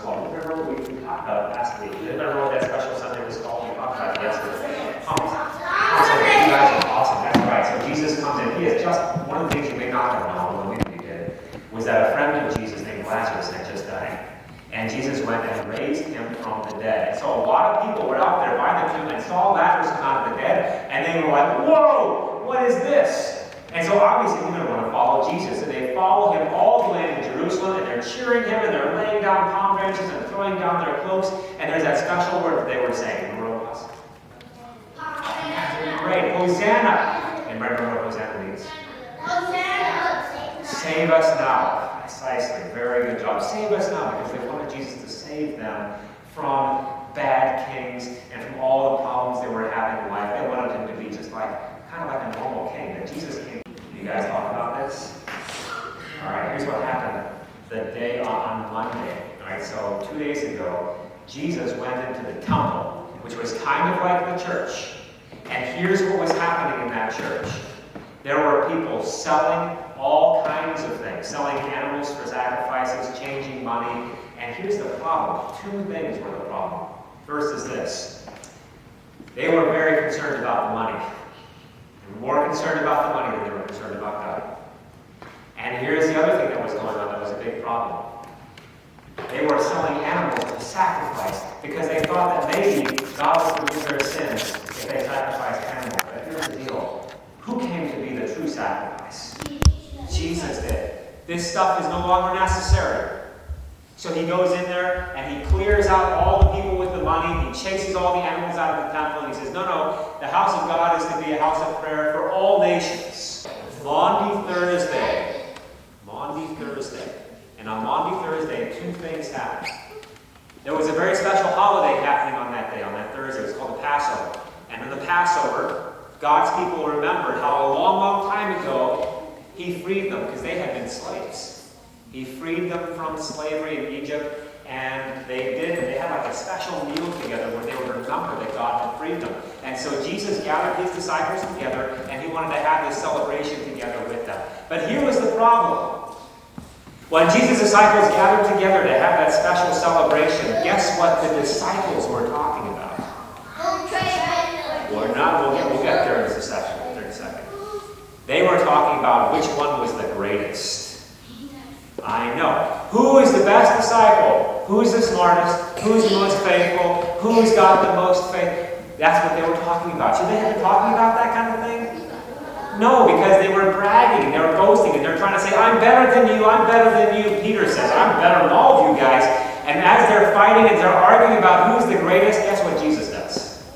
called? Remember we talked about it last week? Remember what that special Sunday was called? We talked about it yesterday. Awesome. You guys are awesome. That's right. So Jesus comes in. He is just one of the things you may not have known, but maybe you did, was that a friend of Jesus named Lazarus had just died. And Jesus went and raised him from the dead. And so a lot of people were out there by the tomb and saw Lazarus come out of the dead, and they were like, whoa, what is this? And so obviously they're going to want to follow Jesus. And they follow him all the way to Jerusalem, and they're cheering him, and they're laying down palm branches and throwing down their cloaks. And there's that special word that they were saying. Remember what it was? Great. Hosanna. And remember what Hosanna means? Hosanna. Save us now. Precisely. Very good job. Save us now, because they wanted Jesus to save them from bad kings and from all the problems they were having in life. They wanted him to be just like, kind of like a normal king. That Jesus came. You guys talk about this? All right, here's what happened the day on Monday. All right, so 2 days ago, Jesus went into the temple, which was kind of like the church. And here's what was happening in that church. There were people selling all kinds of things, selling animals for sacrifices, changing money. And here's the problem. Two things were the problem. First is this. They were very concerned about the money. They were more concerned about the money than they were concerned about God. And here's the other thing that was going on that was a big problem. They were selling animals to sacrifice because they thought that maybe God would forgive their sins if they sacrificed animals. But here's the deal. Who came to be the true sacrifice? Jesus did. This stuff is no longer necessary. So he goes in there and he clears out all the people with the money. He chases all the animals out of the temple and he says, no, the house of God is to be a house of prayer for all nations. Maundy Thursday. And on Maundy Thursday, two things happened. There was a very special holiday happening on that day, on that Thursday. It was called the Passover. And in the Passover, God's people remembered how a long time ago he freed them because they had been slaves. He freed them from slavery in Egypt, and they had like a special meal together where they would remember that God had freed them. And so Jesus gathered his disciples together, and he wanted to have this celebration together with them. But here was the problem. When Jesus' disciples gathered together to have that special celebration, guess what the disciples were talking about? We're not. We'll get there in a second. They were talking about which one was the greatest. I know. Who is the best disciple? Who's the smartest? Who's the most faithful? Who's got the most faith? That's what they were talking about. Should they have been talking about that kind of thing? No, because they were bragging, they were boasting, and they're trying to say, I'm better than you, I'm better than you. Peter says, I'm better than all of you guys. And as they're fighting and they're arguing about who's the greatest, guess what Jesus does?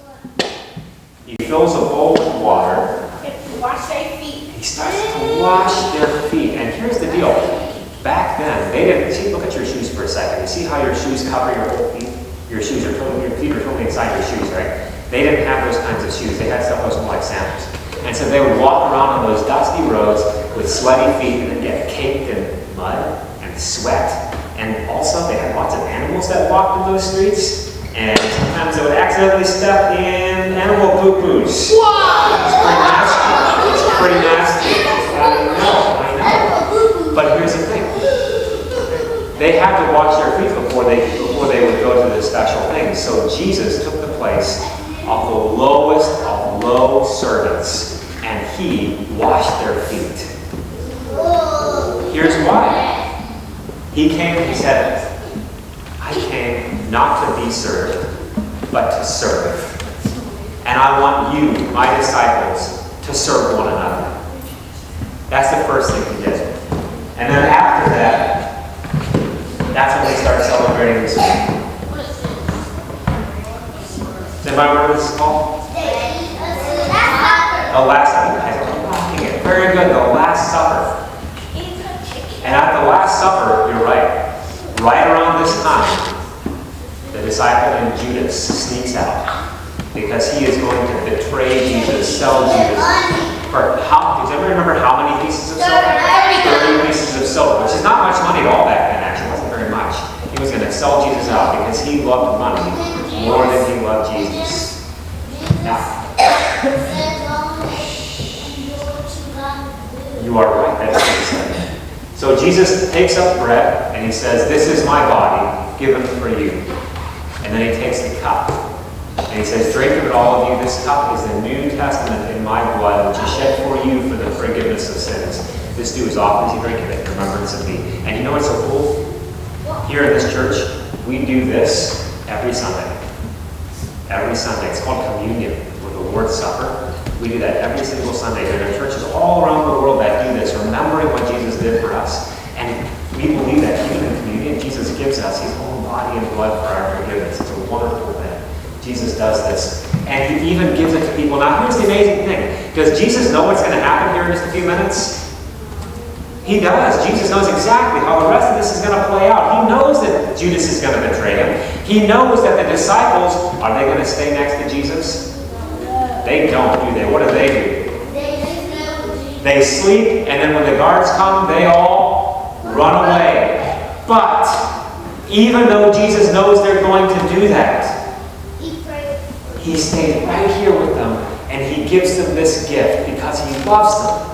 He fills a bowl with water. Wash their feet. He starts to wash their feet. And here's the deal. Back then, they didn't, see, look at your shoes for a second. You see how your shoes cover your whole feet? Your feet are totally inside your shoes, right? They didn't have those kinds of shoes. They had stuff that was more like sandals. And so they would walk around on those dusty roads with sweaty feet and then get caked in mud and sweat. And also they had lots of animals that walked in those streets. And sometimes they would accidentally step in animal poo-poos. Wow! It's pretty nasty. I know. But here's the thing. They had to wash their feet before they would go to the special things. So Jesus took the place of the lowest of low servants, and he washed their feet. Here's why. He said, I came not to be served, but to serve. And I want you, my disciples, to serve one another. That's the first thing he did. And then after that, that's when they start celebrating this week. Does anybody remember what this is called? The Last Supper. You guys are rocking it. Very good. The Last Supper. And at the Last Supper, you're right. Right around this time, the disciple named Judas sneaks out because he is going to betray Jesus, sell Jesus. For how? Does everybody remember how many pieces of silver? 30 pieces of silver, which is not much money at all back then. Actually, it wasn't very much. He was going to sell Jesus out because he loved money more than he loved Jesus. Now, you are right, that's what he said. So Jesus takes up bread and he says, "This is my body given for you." And then he takes the cup and he says, "Drink of it, all of you. This cup is the New Testament in my blood, which is shed for you for the forgiveness of sins. This do as often as you drink of it in remembrance of me." And you know what's so cool? Here in this church, we do this every Sunday. Every Sunday. It's called communion, or the Lord's Supper. We do that every single Sunday. There are churches all around the world that do this, remembering what Jesus did for us. And we believe that even in communion, Jesus gives us his own body and blood for our forgiveness. It's a wonderful thing. Jesus does this. And he even gives it to people. Now, here's the amazing thing. Does Jesus know what's going to happen here in just a few minutes? He does. Jesus knows exactly how the rest of this is going to play out. He knows that Judas is going to betray him. He knows that the disciples, are they going to stay next to Jesus? They don't, do they? What do? They sleep, and then when the guards come, they all run away. But even though Jesus knows they're going to do that, he stayed right here with them, and he gives them this gift because he loves them.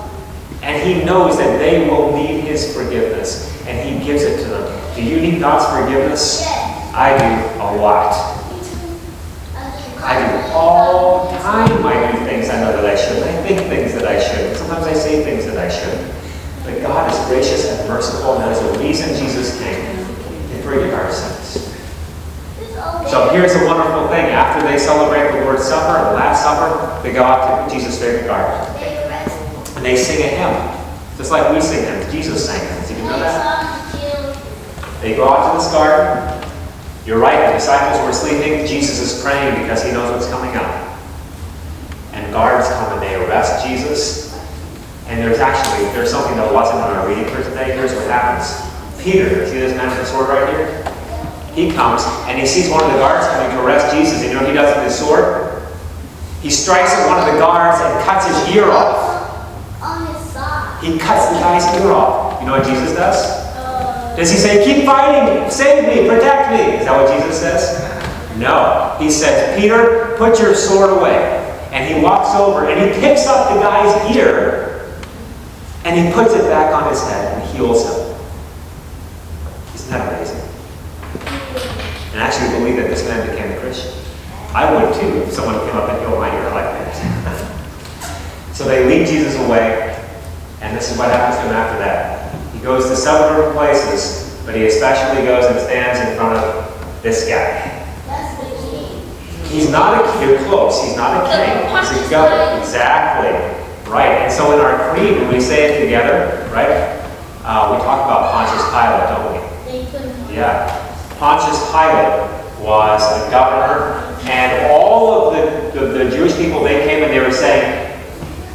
And he knows that they will need his forgiveness, and he gives it to them. Do you need God's forgiveness? I do a lot. I do all the time. I do things I know that I shouldn't. I think things that I shouldn't. Sometimes I say things that I shouldn't. But God is gracious and merciful, and that is the reason Jesus came, to forgive our sins. So here's a wonderful thing. After they celebrate the Lord's Supper, the Last Supper, they go out to Jesus' favorite garden. And they sing a hymn, just like we sing hymns. Jesus sang hymns. Did you know that? They go out to this garden. You're right, the disciples were sleeping. Jesus is praying because he knows what's coming up. And guards come and they arrest Jesus. And there's something that wasn't in our reading for today. Here's what happens. Peter, see this man with the sword right here? He comes and he sees one of the guards coming to arrest Jesus. And you know what he does with his sword? He strikes at one of the guards and cuts his ear off. He cuts the guy's ear off. You know what Jesus does? Does he say, "Keep fighting, save me, protect me"? Is that what Jesus says? No. He says, "Peter, put your sword away." And he walks over and he picks up the guy's ear and he puts it back on his head and heals him. Isn't that amazing? And I actually believe that this man became a Christian. I would too if someone came up and healed my ear like that. So they lead Jesus away. And this is what happens to him after that. He goes to several different places, but he especially goes and stands in front of this guy. That's the king. He's not a king. You're close. He's not a king. He's a governor. Exactly. Right. And so in our creed, when we say it together, right, we talk about Pontius Pilate, don't we? Yeah. Pontius Pilate was the governor, and all of the Jewish people, they came and they were saying,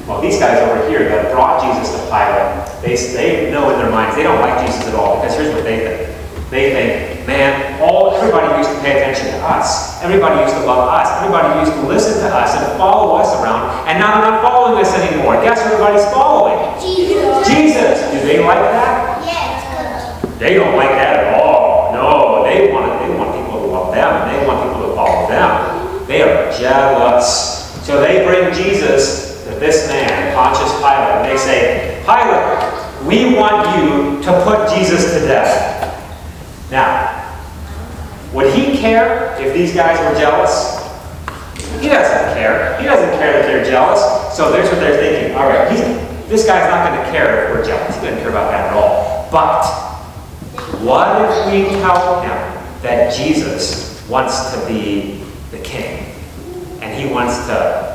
well, these guys over here that brought Jesus to Pilate, they know in their minds they don't like Jesus at all, because here's what they think. They think, man, everybody used to pay attention to us. Everybody used to love us. Everybody used to listen to us and follow us around, and now they're not following us anymore. Guess who everybody's following? Jesus. Do they like that? Yes. They don't like that at all. No, they want people to love them, and they want people to follow them. They are jealous. So they bring Jesus to this man, Pontius Pilate, and they say, "Pilate, we want you to put Jesus to death." Now, would he care if these guys were jealous? He doesn't care. He doesn't care that they're jealous. So there's what they're thinking. All right, this guy's not going to care if we're jealous. He doesn't care about that at all. But what if we tell him that Jesus wants to be the king, and he wants to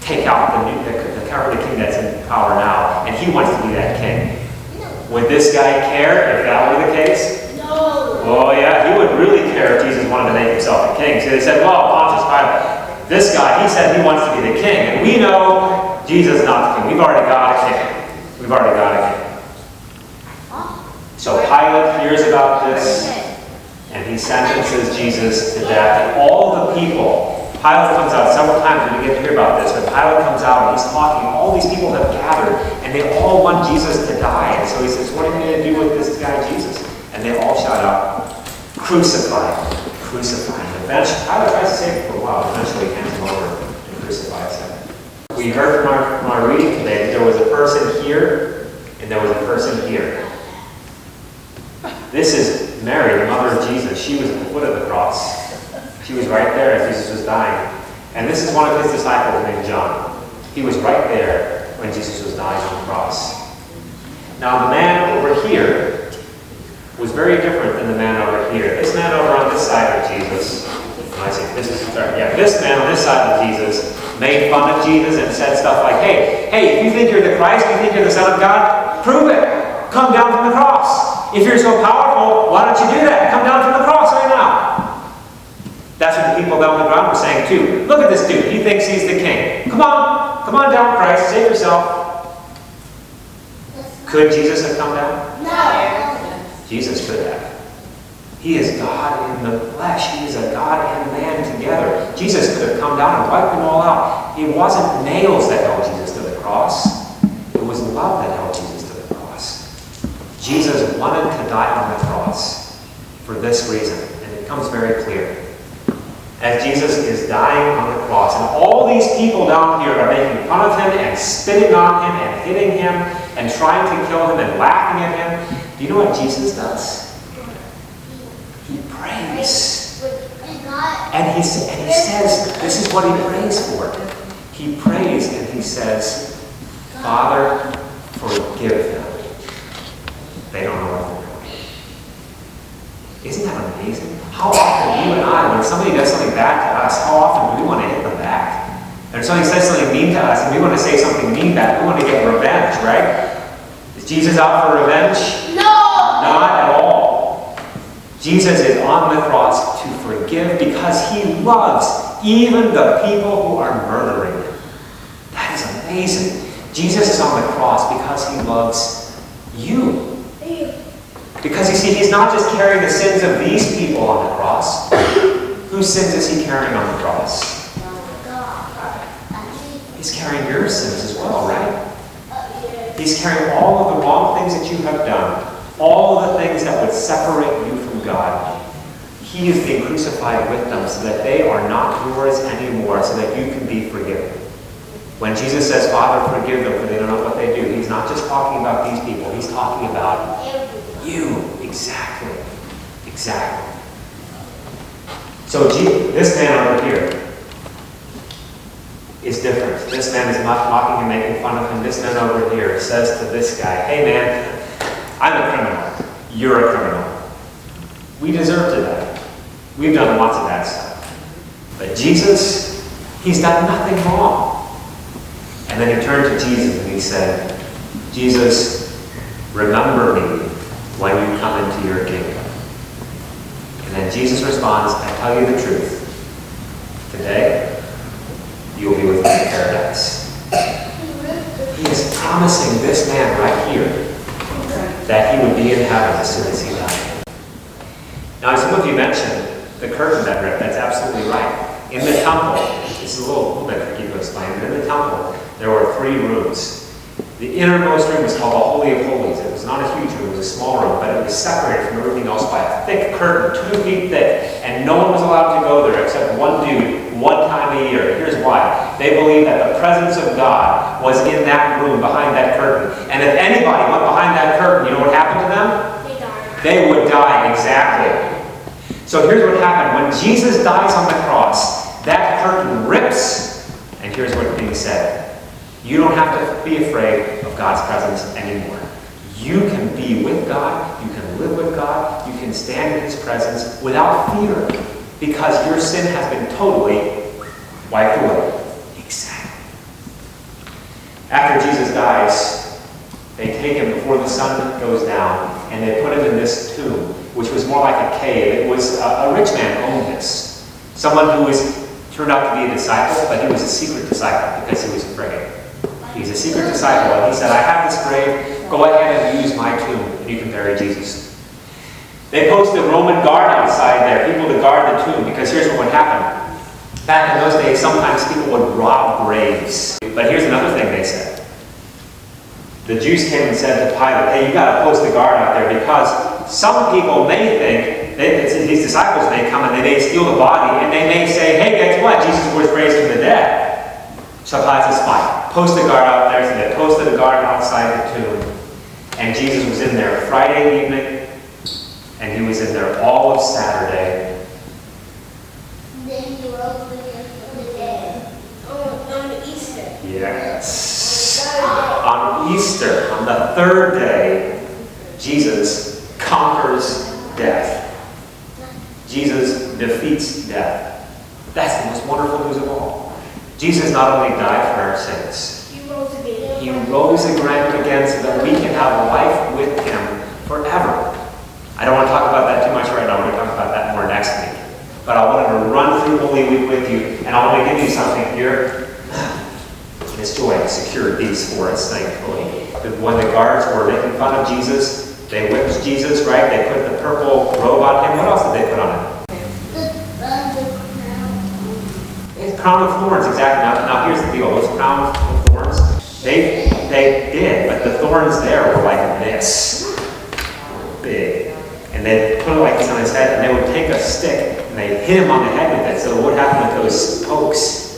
take out the current king that's in power now, and he wants to be that king? Would this guy care if that were the case? No. Oh yeah, he would really care if Jesus wanted to make himself a king. So they said, well, Pontius Pilate, this guy, he said he wants to be the king, and we know Jesus is not the king. We've already got a king. We've already got a king. So Pilate hears about this, and he sentences Jesus to death. And all the people, Pilate comes out several times when we get to hear about this, but Pilate comes out and he's talking. All these people have gathered, and they all want Jesus to die. And so he says, what are you going to do with this guy, Jesus? And they all shout out, "Crucify him, crucify him." Eventually, Pilate tries to save him for a while, eventually he hands him over and crucifies him. We heard from our reading today that there was a person here, and there was a person here. This is Mary, the mother of Jesus. She was at the foot of the cross. She was right there as Jesus was dying. And this is one of his disciples named John. He was right there when Jesus was dying on the cross. Now the man over here was very different than the man over here. This man over on this side of Jesus, this man on this side of Jesus made fun of Jesus and said stuff like, hey, if you think you're the Christ, you think you're the Son of God, prove it. Come down from the cross. If you're so powerful, why don't you do that? Come down from the cross right now. That's what the people down on the ground were saying too. Look at this dude. He thinks he's the king. Come on down, Christ. Save yourself. Could Jesus have come down? No. Jesus could have. He is God in the flesh. He is a God and man together. Jesus could have come down and wiped them all out. It wasn't nails that held Jesus to the cross. It was love that held Jesus to the cross. Jesus wanted to die on the cross for this reason, and it becomes very clear. As Jesus is dying on the cross, and all these people down here are making fun of him and spitting on him and hitting him and trying to kill him and laughing at him, do you know what Jesus does? He prays. And he says, this is what he prays for. He prays and he says, Father, forgive them. They don't know what they're doing. Isn't that amazing? How often you and I, when somebody does something bad to us, how often do we want to hit them back? And if somebody says something mean to us and we want to say something mean back, we want to get revenge, right? Is Jesus out for revenge? No! Not at all. Jesus is on the cross to forgive because he loves even the people who are murdering him. That is amazing. Jesus is on the cross because he loves you. Because you see, he's not just carrying the sins of these people on the cross. Whose sins is he carrying on the cross? He's carrying your sins as well, right? He's carrying all of the wrong things that you have done. All of the things that would separate you from God. He is being crucified with them so that they are not yours anymore, so that you can be forgiven. When Jesus says, Father, forgive them, for they don't know what they do, he's not just talking about these people. He's talking about you. Exactly. So this man over here is different. This man is not mocking and making fun of him. This man over here says to this guy, hey man, I'm a criminal. You're a criminal. We deserve to die. We've done lots of bad stuff. But Jesus, he's done nothing wrong. And then he turned to Jesus and he said, Jesus, remember me when you come into your kingdom. And then Jesus responds, I tell you the truth. Today, you will be with me in paradise. He is promising this man right here that he would be in heaven as soon as he died. Now, some of you mentioned the curtain that ripped. That's absolutely right. In the temple, it's a little bit tricky to explain, but in the temple, there were 3 rooms. The innermost room was called the Holy of Holies. It was not a huge room, it was a small room, but it was separated from everything else by a thick curtain, 2 feet thick, and no one was allowed to go there except one dude, one time a year. Here's why. They believed that the presence of God was in that room behind that curtain. And if anybody went behind that curtain, you know what happened to them? They died. They would die, exactly. So here's what happened. When Jesus dies on the cross, that curtain rips, and here's what's being said. You don't have to be afraid of God's presence anymore. You can be with God, you can live with God, you can stand in his presence without fear, because your sin has been totally wiped away. Exactly. After Jesus dies, they take him before the sun goes down, and they put him in this tomb, which was more like a cave. It was a rich man owned this. Someone who turned out to be a disciple, but he was a secret disciple because he was afraid. He's a secret disciple, and he said, I have this grave, go ahead and use my tomb, and you can bury Jesus. They posted a Roman guard outside there, people to guard the tomb, because here's what would happen. Back in those days, sometimes people would rob graves. But here's another thing they said. The Jews came and said to Pilate, hey, you got to post a guard out there, because some people may think, these disciples may come and they may steal the body, and they may say, hey, guess what? Jesus was raised from the dead. So Pilate says, fine. Post a guard out there. So they posted a guard outside the tomb. And Jesus was in there Friday evening, And he was in there all of Saturday. Then he rose again from the dead. On Easter. Yes. On Easter, on the third day, Jesus conquers death. Jesus defeats death. That's the most wonderful news of all. Jesus not only died for our sins, He rose again. he rose again so that we can have life with him forever. I don't want to talk about that too much right now. We're going to talk about that more next week. But I wanted to run through Holy Week with you, and I want to give you something here. Miss Joy secured these for us, thankfully. When the guards were making fun of Jesus, they whipped Jesus, right? They put the purple robe on him. What else did they put on him? The crown of thorns, exactly. Now here's the deal. Those crowns of thorns, they did, but the thorns there were like this. Big. And they'd put it like this on his head, and they would take a stick, and they'd hit him on the head with it. So what happened with those pokes?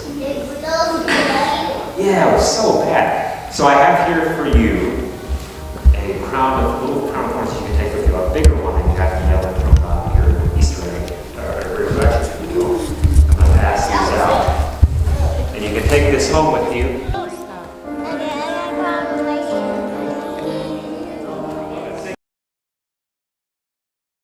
Yeah, it was so bad. So I have here for you a crown of little